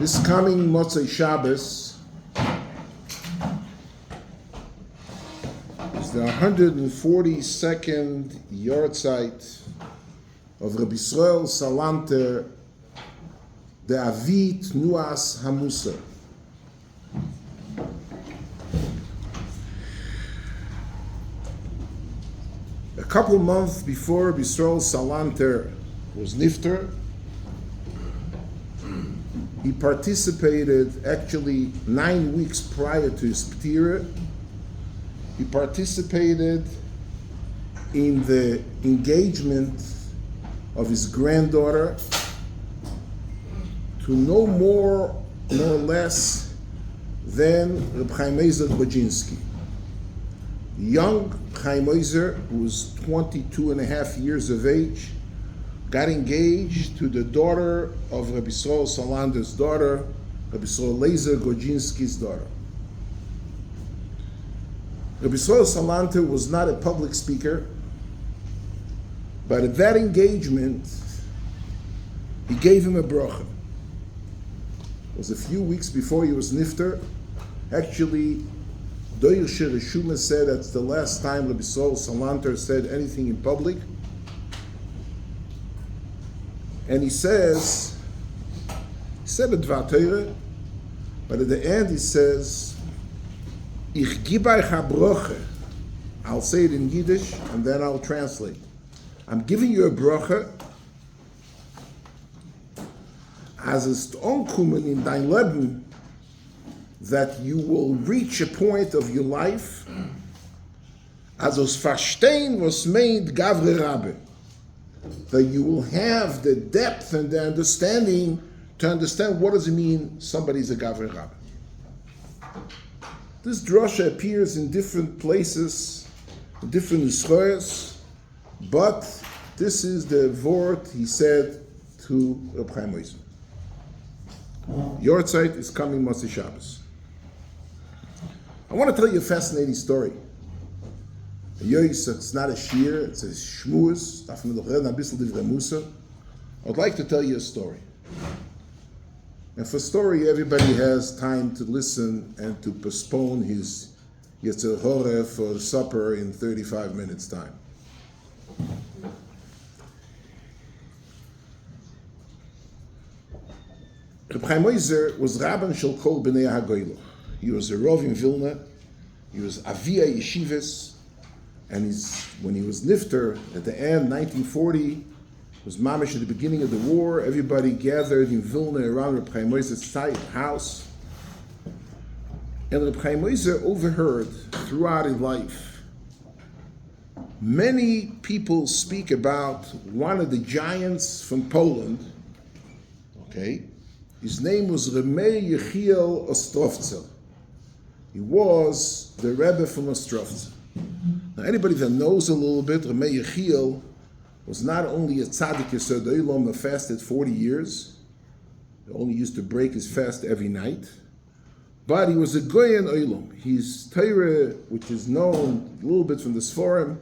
This coming Motzei Shabbos is the 142nd Yahrtzeit of Rabbi Yisroel Salanter, the Avi Tnuas HaMusar. A couple months before Rabbi Yisroel Salanter was nifter, he participated, actually 9 weeks prior to his Petira, he participated in the engagement of his granddaughter to no more nor less than R Chaim Ozer. Young Chaim Ozer, who was 22 and a half years of age, got engaged to the daughter of Rabbi Yisroel Salanter's daughter, Rabbi Yisroel daughter. Rabbi Yisroel Salanter was not a public speaker, but at that engagement, he gave him a brocho. It was a few weeks before he was nifter. Actually, Doyer Shirishuma said that's the last time Rabbi Yisroel Salanter said anything in public. And he said a Dvar Torah, but at the end he says, Ich gebe euch a brocho. I'll say it in Yiddish and then I'll translate. I'm giving you a brocho, as es onkommen in dein Leben, that you will reach a point of your life, as es verstehen was meint Gavre Rabbe, that you will have the depth and the understanding to understand what does it mean somebody's a Gavre Rabbe. This drasha appears in different places, in different Yisroels, but this is the word he said to R Chaim Ozer. Yahrtzeit is coming Motzei Shabbos. I want to tell you a fascinating story. It's not a shir, it's a shmuz. I'd like to tell you a story. And for story, everybody has time to listen and to postpone his Yisroel Salanter for supper in 35 minutes' time. R Chaim Ozer was Rabban Shel Kol Bnei HaGoyla. He was a Rov in Vilna. He was Avia Yeshivas. And when he was nifter at the end, 1940, was mamish at the beginning of the war. Everybody gathered in Vilna around R Chaim Ozer's house. And R Chaim Ozer overheard throughout his life many people speak about one of the giants from Poland. Okay, his name was Yechiel Ostrovtzer. He was the Rebbe from Ostrovtzer. Now, anybody that knows a little bit, Yechiel was not only a tzaddik yesod olam that fasted 40 years, he only used to break his fast every night, but he was a goyen olam. His Torah, which is known a little bit from the Sforim,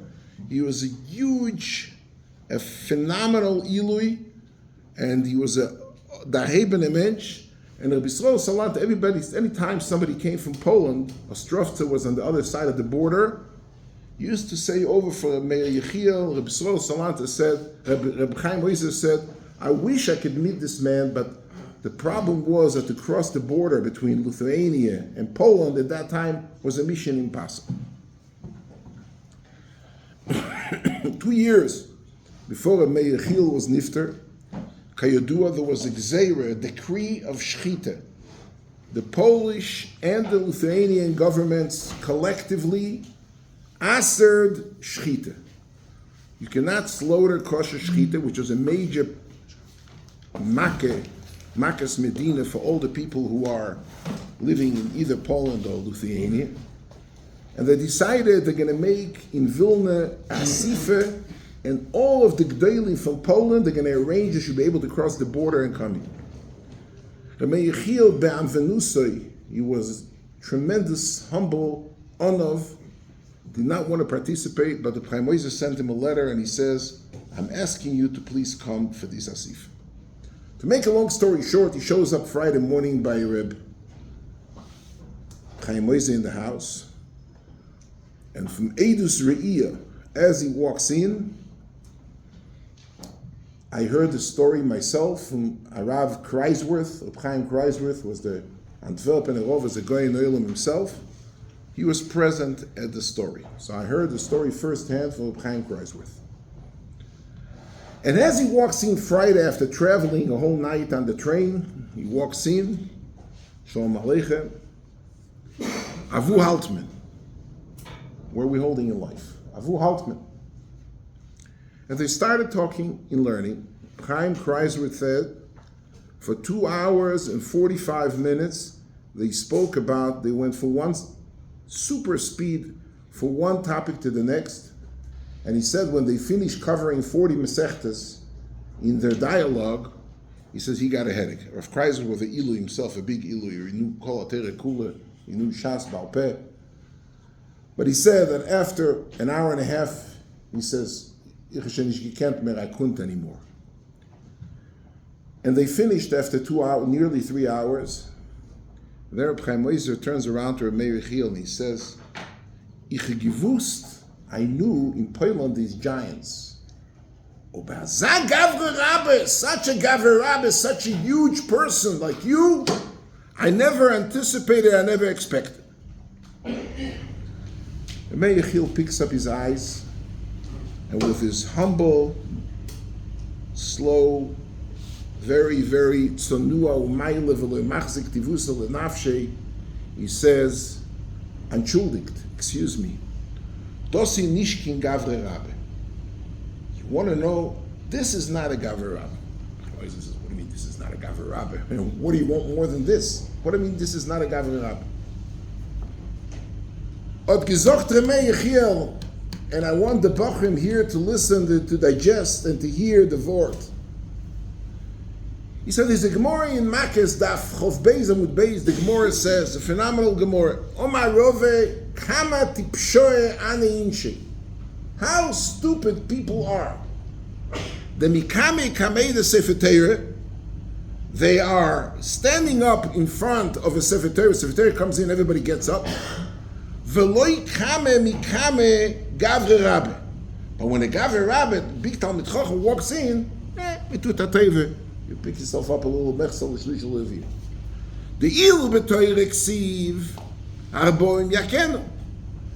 he was a huge, a phenomenal ilui, and he was a daheben mensch. And Rabbi Yisroel Salanter, everybody, anytime somebody came from Poland, Ostrovtzer was on the other side of the border, used to say over for Meir Yechiel. Rabbi Yisroel Salanter said, Rabbi Chaim Ozer said, I wish I could meet this man, but the problem was that to cross the border between Lithuania and Poland at that time was a mission impossible. 2 years before Meir Yechiel was nifter, Kayodua, there was a gzeira, a decree of shchita. The Polish and the Lithuanian governments collectively asered shchita. You cannot slaughter kosher shchita, which was a major makas medina for all the people who are living in either Poland or Lithuania. And they decided they're going to make in Vilna a asifa, and all of the gdolim from Poland, they're going to arrange you should be able to cross the border and come in. Rabbi Yechiel be'amvenusoi, he was tremendous, humble, onav, did not want to participate, but the Chaim Ozer sent him a letter and he says, I'm asking you to please come for this asif. To make a long story short, he shows up Friday morning by Reb Chaim Ozer in the house, and from Eidus Re'iyah, as he walks in, I heard the story myself from Arav Kreisworth. Reb Chaim Kreisworth was the Antwerpen Rov, as a guy in Oilam himself. He was present at the story. So I heard the story firsthand from Reb Chaim Kreisworth. And as he walks in Friday after traveling a whole night on the train, he walks in, Shalom Aleichem, Avu Haltman. Where are we holding in life? Avu Haltman. And they started talking and learning. Chaim Kreisworth said, for 2 hours and 45 minutes, they spoke about, they went from one super speed, from one topic to the next. And he said when they finished covering 40 Masechtas in their dialogue, he says he got a headache. Rav Kreisworth was an Ilu himself, a big Ilu. He knew Kol HaTorah Kula, he knew Shas Baal Peh. But he said that after an hour and a half, he says, I couldn't anymore. And they finished after 2 hours, nearly 3 hours. Then R Chaim Ozer turns around to Meir Yechiel and he says, Ich gewusst, I knew in Poland these giants. Such a Gavre Rabbe, such a huge person like you, I never anticipated, I never expected. And Meir Yechiel picks up his eyes, and with his humble, slow, very, very tzonua u'maylev u'lemachzik tivusa le'nafshei, he says, entschuldigt, excuse me, Dosi nishkin gavre rabbe. You want to know, this is not a gavre rabbe. What do you mean this is not a gavre rabbe? What do you want more than this? What do you mean this is not a gavre rabbe? Od gezocht Remei Yechiel, and I want the Bachrim here to listen, to digest, and to hear the word. He said there's a Gemara in Makes Daf Chof Beis Amud Beis. The Gemara says, a phenomenal Gemara. Omar Rove Kama Tipshoe Ane Inshi. How stupid people are. The Mikame Kamei the Sefer Torah, they are standing up in front of a Sefer Torah. Sefer Torah comes in, everybody gets up. Veloi Kame Mikame Gavre Rabbe. But when a Gavre Rabbe, big Talmid Chacham, walks in, you pick yourself up a little mechsel l'shlish l'levi. The ilu b'toyre ksiv arboim yakenu.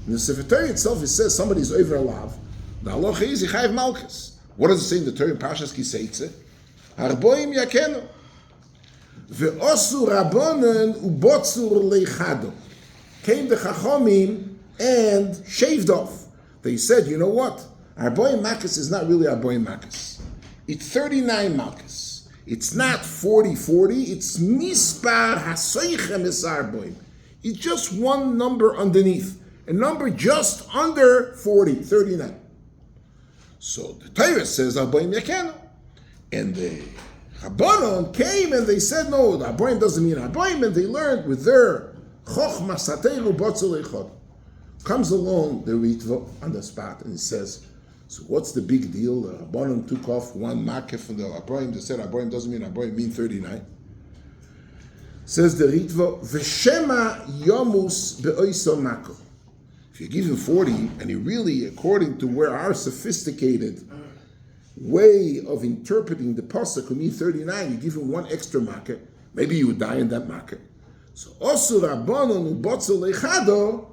In the Sefer Torah itself, it says somebody's over alav. The halacha is yichayv malchus. What does it say in the Torah in Parshas Kiseitze? Arboim yakenu. Ve'osu rabonen ubotzur leichado. Came the Chachomim and shaved off. They said, you know what? Arboim malchus is not really arboim malchus. It's 39 malchus. It's not 40-40, it's mispar hasoichem esarboim. It's just one number underneath. A number just under 40, 39. So the Torah says arboim yakenu. And the Rabbanon came and they said, no, the arboim doesn't mean arboim, and they learned with their chochma sateiru botzul echad. Comes along the Ritva on the spot and he says, so what's the big deal? The Rabbanon took off one makeh from the Abraham. They said Abraham doesn't mean Abraham, mean 39. Says the Ritva, V'shema yomus be'oiso mako. If you give him 40, and he really, according to where our sophisticated way of interpreting the pasuk would mean 39, you give him one extra makeh, maybe you would die in that makeh. So also Rabbanon u'botzol echado,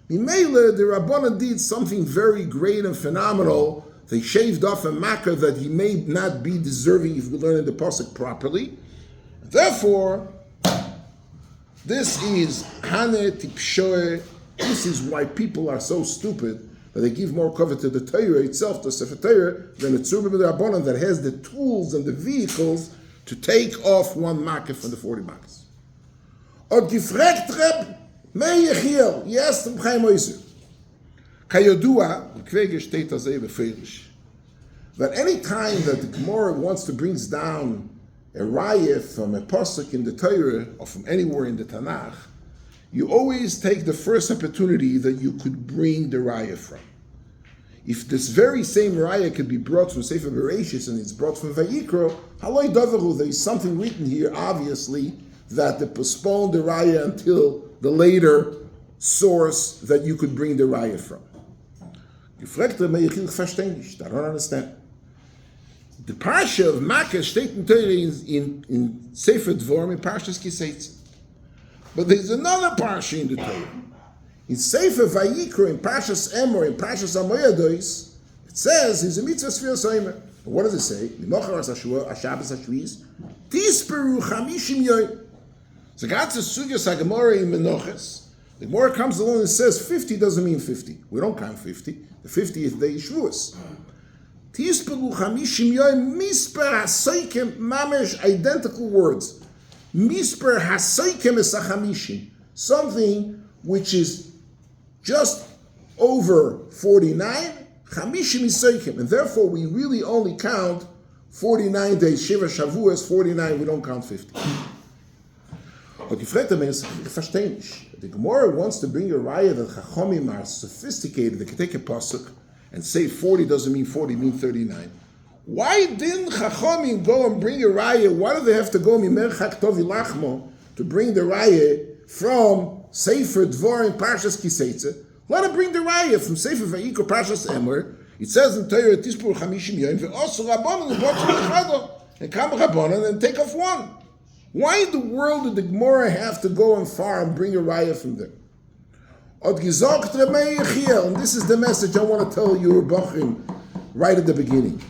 Mimele, the Rabbanan did something very great and phenomenal. They shaved off a makkah that he may not be deserving if we learn the pasuk properly. Therefore, this is Hane Tipshoe. This is why people are so stupid that they give more cover to the Torah itself, to Sefer Torah, than the Tzurba B'Rabbanan that has the tools and the vehicles to take off one makkah from the 40 makkahs. Od gefragt Reb Meir Yechiel, yes, R Chaim Ozer. Kayodua, Kvege steht das befeirish. That any time that the Gemara wants to bring down a raya from a pasuk in the Torah or from anywhere in the Tanakh, you always take the first opportunity that you could bring the raya from. if this very same raya could be brought from Sefer Bereshis and it's brought from Vayikra, haloi davaru, there is something written here, obviously, that they postponed the raya until the later source that you could bring the raya from. Gefragt der Yechiel, ich verstehe nicht, I don't understand. The parsha of Makkah steht in Torah in Sefer Dvorim in Parshas Kiseitz. But there's another parsha in the Torah. In Sefer Vayikra, in Parshas Emor, in Parshas Amoyadois, it says, "Is a mitzvah sfir soimer." What does it say? L'mochar Shabbos Hashviz, Tisperu Chamishim Yoyim. So God's a sugyas haGemara in Menoches. The Gemara comes along and says 50 doesn't mean 50. We don't count 50. The 50th day is Shavuos. Tisperu Chamishim Yoyim Misper Hasoikem Mamesh, identical words. Misper Hasoikem es Chamishim, something which is just over 49, Chamishim Yisoikim, and therefore we really only count 49 days. Shiva Shavuos, 49, we don't count 50. But the Gemara wants to bring a raya that Chachamim are sophisticated. They can take a pasuk and say 40 doesn't mean 40, mean 39. Why didn't Chachamim go and bring a raya? Why do they have to go Mimerchak Tovi Lachmo to bring the raya from Sefer Dvorim Parshas Kiseitze? Let him bring the raya from Sefer Vayikra Parshas Emor. It says in Torah, Tispur Chamishim Yoyim ve'osu Rabbanon u'botzim echado, and come Rabbanon and take off one. Why in the world did the Gemara have to go and far and bring a raya from there? Od gizogt Meir Yechiel, and this is the message I want to tell you, Rebachim, right at the beginning.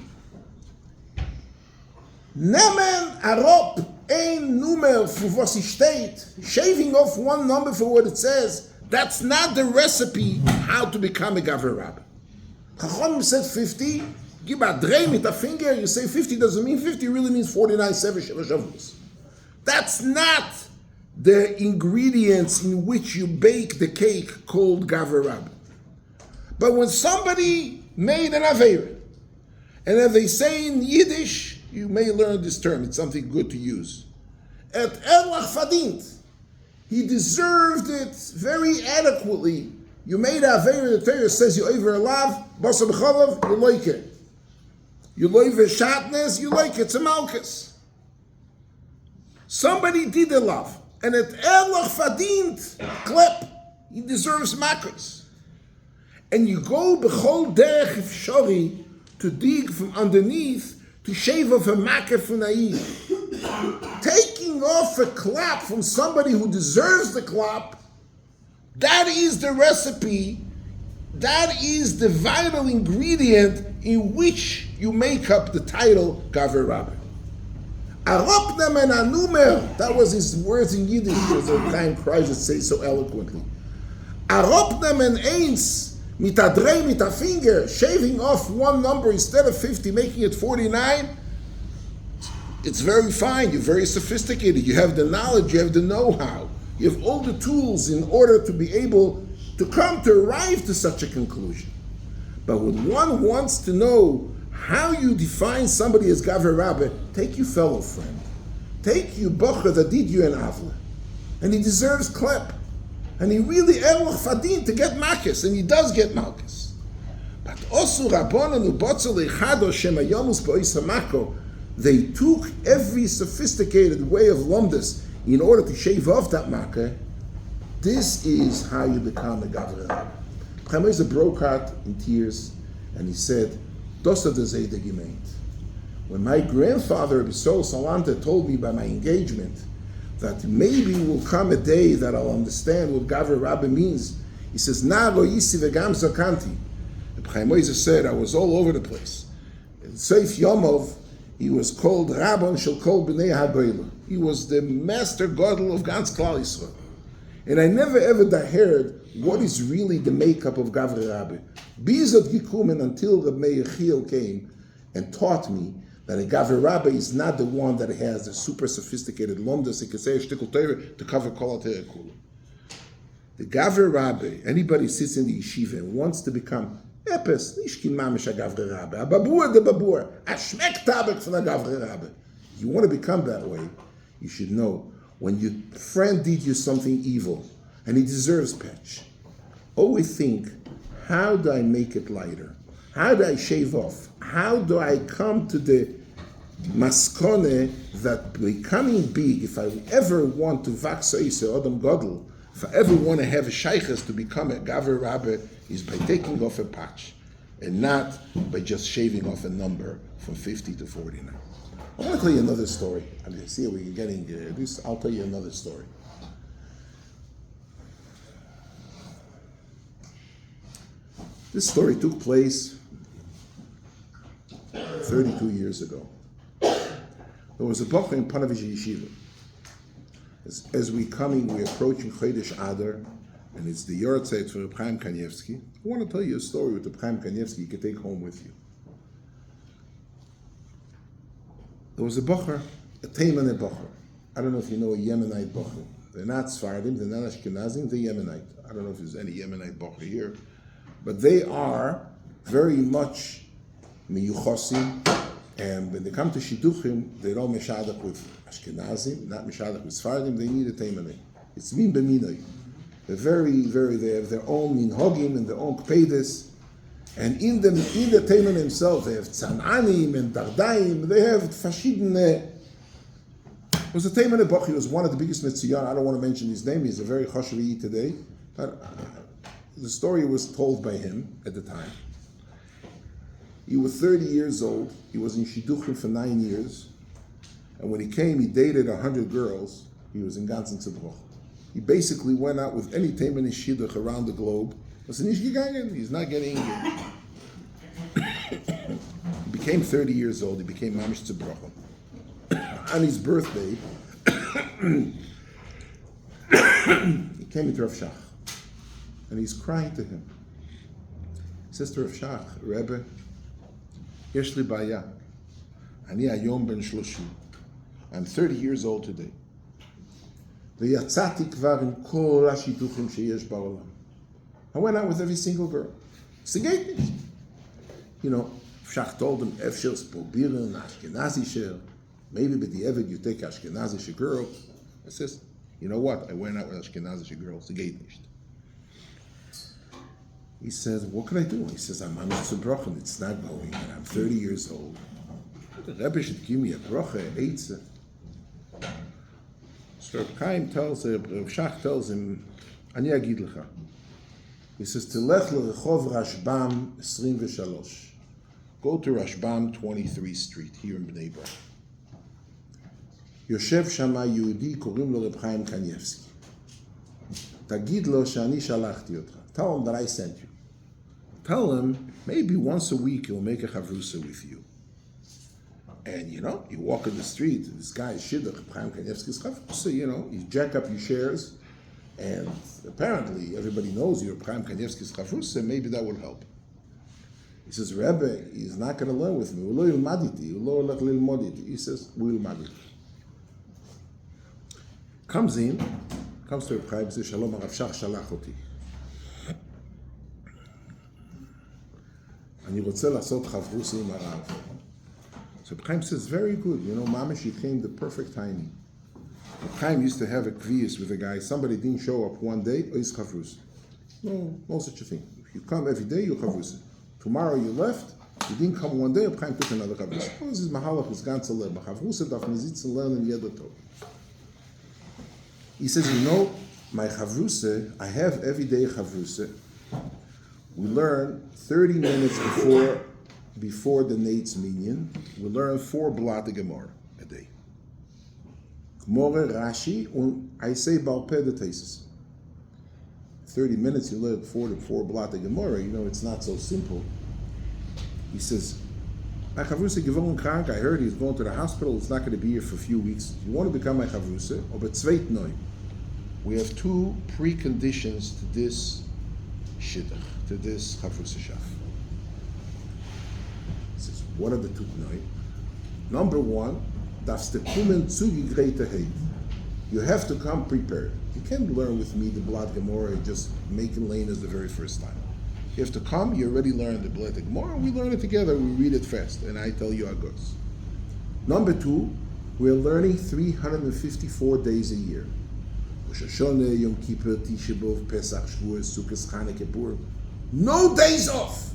Nemen arop ein numer for was steht, shaving off one number for what it says, that's not the recipe how to become a Gaver Rabbi. Chachamim said 50, give a dreh with a finger, you say 50 doesn't mean 50, really means 49, 7 Shavuos. That's not the ingredients in which you bake the cake called Gaver Rabbi. But when somebody made an Aveira, and if they say in Yiddish, you may learn this term, it's something good to use. Et erlach verdient. He deserved it very adequately. You made a Aveira, the Torah says you Oizer alav, basa b'cholav, you like it. You loive shatnez, you like it, it's a malchus. Somebody did a love, and et erlach verdient, klep, he deserves makos. And you go b'chol derech efshori to dig from underneath to shave off a makkah from naive. Taking off a clap from somebody who deserves the clap, that is the recipe, that is the vital ingredient in which you make up the title Gaver Rabbi. Aropnem and anumer, that was his words in Yiddish, as R Chaim Kanyeivsky says so eloquently. Aropnem and eins, mit a dreh, mit a finger, shaving off one number instead of 50, making it 49, it's very fine, you're very sophisticated, you have the knowledge, you have the know-how, you have all the tools in order to be able to arrive to such a conclusion. But when one wants to know how you define somebody as Gaver Rabbi, take your fellow friend, take your bocher that did you an avla, and he deserves klep. And he really erlach fadin to get malchus, and he does get malchus. But also Rabbanon u'botzol echado shemayomus ba'is hamako, they took every sophisticated way of lomdus in order to shave off that makkah. This is how you become a Gaver Rabbi. Chaim Ozer broke out in tears, and he said, "Dosa de zayde gemeint." When my grandfather Yisroel Salanter told me by my engagement that maybe will come a day that I'll understand what Gaver Rabbi means, he says, "Na lo yisi v'gam zakanti." Chaim Ozer said, I was all over the place. In Seif Yomov, he was called Rabbon Shel Kol B'nei HaGoyla. He was the master gadol of Gans Klal Yisrael. And I never ever heard what is really the makeup of Gaver Rabbi. Bizot Gikumen, until the Meir Yechiel came and taught me that a Gaver Rabbi is not the one that has a super sophisticated lomdas, he can say a shtickle Torah to cover kol Torah kula. The Gaver Rabbi, anybody sits in the yeshiva and wants to become epes, nishkin mamish a Gaver Rabbi, a babur de babur, a shmek tabek from a Gaver Rabbi. You want to become that way, you should know when your friend did you something evil and he deserves patch, always think, how do I make it lighter? How do I shave off? How do I come to the maskone that becoming big, if I ever want to vaxoise Adam Godel, if I ever want to have a shaykhs to become a gaver rabbi, is by taking off a patch and not by just shaving off a number from 50 to 49. I want to tell you another story. I mean, see, we're getting this. I'll tell you another story. This story took place 32 years ago. There was a brocho in Panavish Yeshiva. As we're approaching Chodesh Adar, and it's the Yahrtzeit for R Chaim Kanyeivsky. I want to tell you a story with R Chaim Kanyeivsky you can take home with you. There was a bocher, a Taimane bocher. I don't know if you know a Yemenite bocher. They're not Sfardim, they're not Ashkenazim, they're Yemenite. I don't know if there's any Yemenite bocher here, but they are very much miyuchosim, and when they come to Shidduchim, they don't meshadach with Ashkenazim, not meshadach with Sfardim, they need a Taimane. It's min b'minoi. They're they have their own minhogim and their own kpeides. And in the Taiman themselves, they have tzananim and dardaim, they have verschiedene. It was a Taiman Boch, he was one of the biggest Metzion. I don't want to mention his name, he's a very choshevi today. But the story was told by him at the time. He was 30 years old, he was in Shidduchim for 9 years, and when he came, he dated 100 girls, he was in ganzen Zebroch. He basically went out with any Taiman Shidduch around the globe. He's not getting engaged. He became 30 years old, he became Mamish Tzebrochim. On his birthday, he came into Rav Shach, and he's crying to him. He says to Rav Shach, Rebbe, Yesh li baya, ani hayom ben 30. I'm 30 years old today. ויצאתי כבר עם כל השידוכים שיש בעולם. I went out with every single girl. It's you know, Shach told him, Efshel probieren Ashkenazische. Maybe b'di'evet you take Ashkenazische girl. I says, you know what? I went out with Ashkenazische girls. He says, what can I do? He says, I'm on brocho. It's not going. And I'm 30 years old. The Rebbe should give me a brocho, a eitzah. So Rav Chaim tells him, Rav Shach tells him, Ani agid lecha. He says, Tilech l'rechov Rashbam 23. Go to Rashbam 23 Street, here in Bnei Brak. Yoshev shama Yehudi, korim lo Reb Chaim Kanyeivsky. Tagid lo shani shalachti otcha. Tell him that I sent you. Tell him, maybe once a week he'll make a chavrusa with you. And you know, you walk in the street, this guy is Shidduch, Reb Chaim Kanyeivsky's chavrusa, you know, you jack up your shares, and apparently everybody knows you're Reb Chaim Kanyeivsky's chavrusa, maybe that would help. He says, Rebbe, he's not going to learn with me. He says, we'll maditi. Comes to Reb Chaim, says, Shalom, Rav Shach shalach oti. אני רוצה לעשות חברוסה עם הרב. So Reb Chaim says, very good. You know, Mamash, he came the perfect timing. Reb Chaim used to have a kvius with a guy. Somebody didn't show up one day, he's chavrusa. No such a thing. If you come every day, you're chavrusa. Tomorrow you left, you didn't come one day, Reb Chaim took another chavrusa. This is mahalach, is ganze leben. Chavrusa darf man sitzen lernen jeder Tag. He says, you know, my chavrusa, I have everyday chavrusa. We learn 30 minutes before the Nate's minyan. We learn 4 blate Gemara a day. Gemara, Rashi, and I say Baal Peh the Tesis. 30 minutes you learn 4 blate Gemara. You know, it's not so simple. He says, my chavrusa gewohnt krank. I heard he's going to the hospital. It's not going to be here for a few weeks. You want to become my chavrusa? Or betzweitnoi. We have 2 preconditions to this shidduch, to this chavrusa shaf. He says, what are the 2 tnoi? Number 1, darfst du kommen zugegreite heit. You have to come prepared. You can't learn with me the Blad Gemara just making lane as the very first time. You have to come, you already learned the Blad Gemara, we learn it together, we read it fast, and I tell you how it goes. Number 2, we're learning 354 days a year. Rosh Hashanah, Yom Kippur, Tisha B'Av, Pesach, Shavuos, Sukkot, Chanukah, Purim. No days off!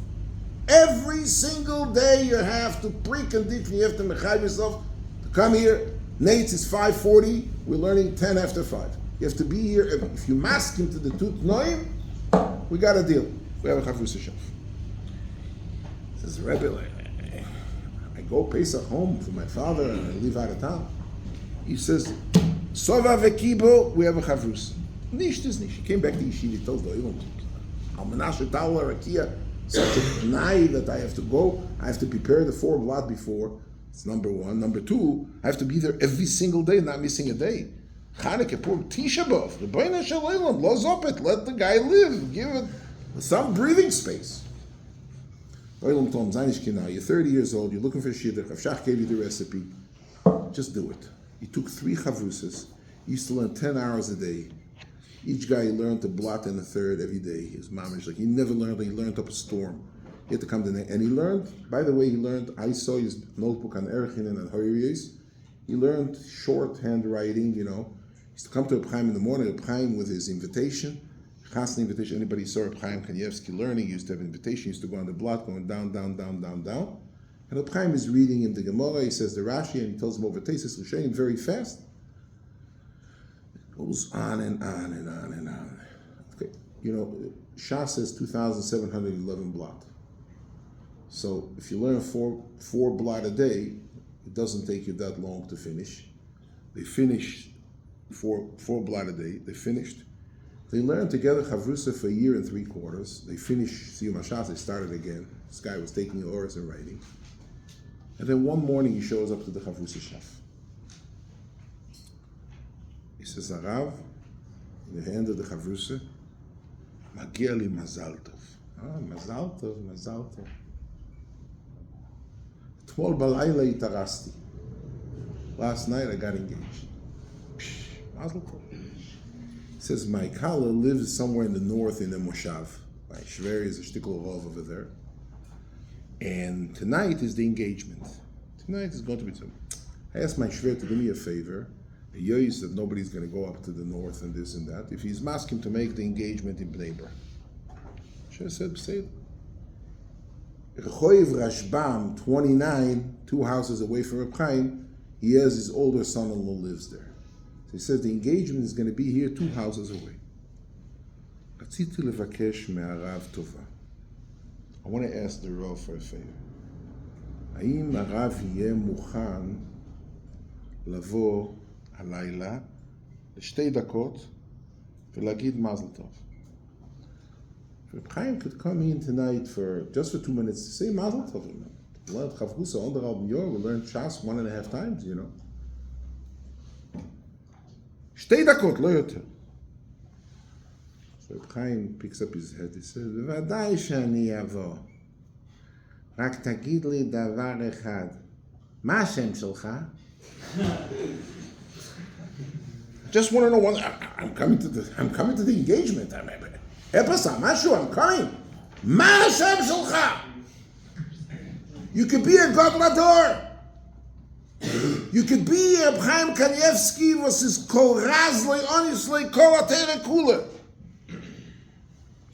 Every Every single day you have to precondition, you have to mechayiv yourself to come here. Nates is 5:40, we're learning 10 after 5. You have to be here. If you mask him to the Tutnoim, we got a deal. We have a Chavrusa Shaf. Says the Rebbe, I go Pesach home for my father and I leave out of town. He says, Sova vekibo, we have a Chavrus. Nish is nish. He came back to Yeshiva, he told the Oilam, Al-Menashe Tala Rakia, such a night that I have to go, I have to prepare the 4 blot before. It's number 1. Number 2, I have to be there every single day, not missing a day. Chanukah, poor Tisha B'Av, the B'nai Shalom, lo zopet, let the guy live, give it some breathing space. Oilam told him, Zaynishkin, now you're 30 years old, you're looking for shidduch, Avshach gave you the recipe, just do it. He took 3 chavrusas. He used to learn 10 hours a day. Each guy learned to blot in a third every day. His mamish, like he never learned. He learned up a storm. He had to come to the and he learned. By the way, he learned. I saw his notebook on R Chaim and Hoyres. He learned shorthand writing. You know, he used to come to R Chaim in the morning. R Chaim with his invitation, constant invitation. Anybody saw R Chaim Kanyeivsky learning? He used to have an invitation. He used to go on the blot, going down, down, down, down, down. And R Chaim is reading him the Gemara. He says the Rashi, and he tells him over Tesis L'Shein very fast. It goes on and on and on and on. Okay, you know, Shah says 2,711 blot. So if you learn four blot a day, it doesn't take you that long to finish. They finished four blot a day. They finished. They learned together Chavrusa for 1 year and 3 quarters. They finished Siyum HaShas. They started again. This guy was taking Oizer and writing. And then one morning he shows up to the Chavrusa Shaf. He says, Arav, in the hand of the Chavrusa, Magia li Mazal Tov. Mazal Tov, Mazal Tov. T'mol balayla itarasti. Last night I got engaged. Mazal Tov. He says, my Kala lives somewhere in the north in the Moshav. My Shveri is a shtikl rov over there. And tonight is the engagement. Tonight is going to be something. I asked my Shver to do me a favor. A yoyis that nobody's going to go up to the north and this and that. If he's asking him to make the engagement in Bnei Brak. Shver said, say it. Rechoiv Rashbam, 29, 2 houses away from R Chaim, he has his older son-in-law lives there. So he says the engagement is going to be here 2 houses away. רציתי לבקש מהרב טובה. I want to ask the Rav for a favor. האם הרב יהיה מוכן לבוא הלילה ל2 דקות ולהגיד מזל טוב? If Chaim could come in tonight for 2 minutes to say Mazel Tov, you know. We learned Chavrusa under Al Yor, we learned Shas 1.5 times, you know. 2 דקות, לא יותר. So Chaim picks up his head, he says, בוודאי שאני אבוא. רק תגיד לי דבר אחד. מה השם שלך? Just want to know one. I'm coming to the engagement. I'm coming. מה השם שלך? You could be a Godlador. You could be R Chaim Kanyeivsky versus Kol Razley, honestly, Kol Atera Kula.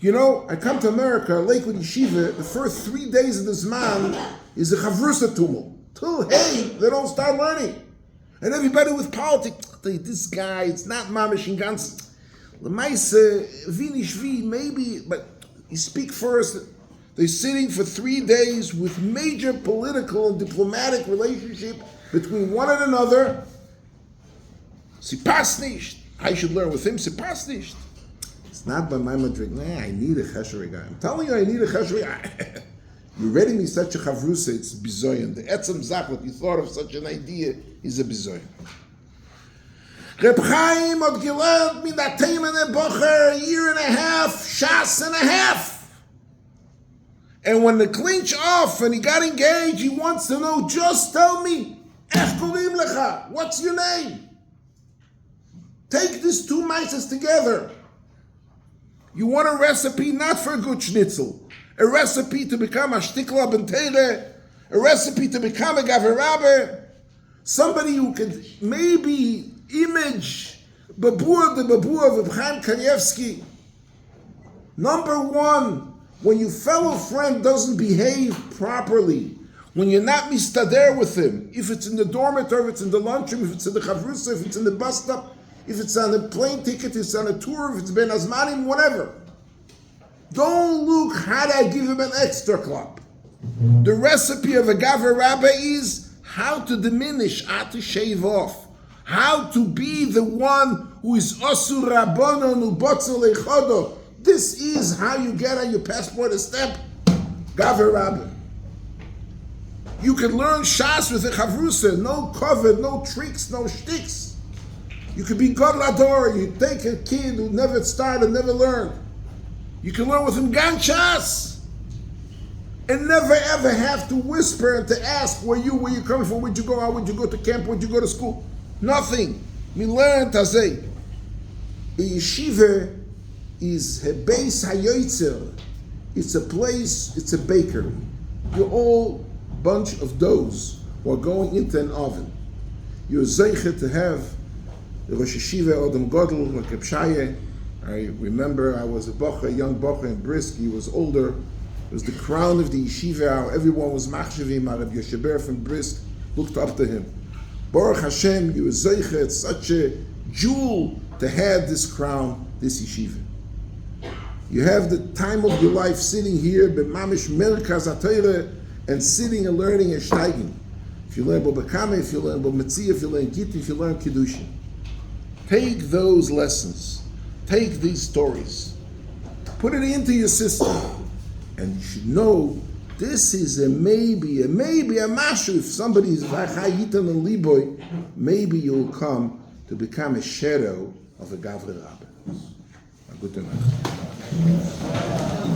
You know, I come to America, Lakewood Yeshiva, the first 3 days of the Zman is a Chavrusa Tumul. Till, hey, they don't start learning. And everybody with politics, this guy, it's not Mamish and Gans. Lemaise, Vini Shvi, maybe, but you speak first. They're sitting for 3 days with major political and diplomatic relationship between one and another. Sipasnisht. I should learn with him, Sipasnisht. It's not by my madrig. Nah, I need a cheshire guy. I'm telling you, I need a cheshire guy. You're ready me such a chavrusa, it's bizoyan. The etzem zach, what you thought of such an idea, is a bizoyan. Reb Chaim had gelernt mit der Teimene Bocher 1.5 years, Shas and a half. And when the clinch off and he got engaged, he wants to know, just tell me, Ech korim lecha, what's your name? Take these 2 mices together. You want a recipe not for a good schnitzel, a recipe to become a shtikla ben teire, a recipe to become a gaverabber, somebody who can maybe image the babur of R Chaim Kanyeivsky. Number 1, When your fellow friend doesn't behave properly, when you're not mistader with him, if it's in the dormitory, if it's in the lunchroom, if it's in the chavrusa, if it's in the bus stop, if it's on a plane ticket, if it's on a tour, if it's ben azmanim, whatever. Don't look how do I give him an extra clap. The recipe of a Gaver Rabbi is how to diminish, how to shave off, how to be the one who is osur rabbanon ubotzel lechodo. This is how you get on your passport a stamp, Gaver Rabbi. You can learn Shas with a chavrusa, no covet, no tricks, no shticks. You can be God Lador, you take a kid who never started, never learned. You can learn with him Gan Shas. And never ever have to whisper and to ask where you coming from, where'd you go out, where'd you go to camp, where'd you go to school? Nothing. We learn to say, a yeshivah is a Bais Hayoitzer. It's a place, it's a bakery. You're all bunch of doughs who are going into an oven. You're zeicher to have the Rosh Yeshiva Odom Godel, Reb Shaya. I remember I was a young bocher in Brisk. He was older. It was the crown of the yeshiva. Everyone was machshavim. Reb Yosheber from Brisk looked up to him. Baruch Hashem, you were zeicher. It's such a jewel to have this crown, this yeshiva. You have the time of your life sitting here, b'mamish merkaz HaTorah, and sitting and learning and steiging. If you learn Bobakame, if you learn Bometzia, if you learn Git, if you learn Kiddushin. Take those lessons. Take these stories. Put it into your system. And you should know this is a maybe, a mashu. If somebody is Vachayitan and Liboy, maybe you'll come to become a shadow of a Gavre Rabbi. A good night.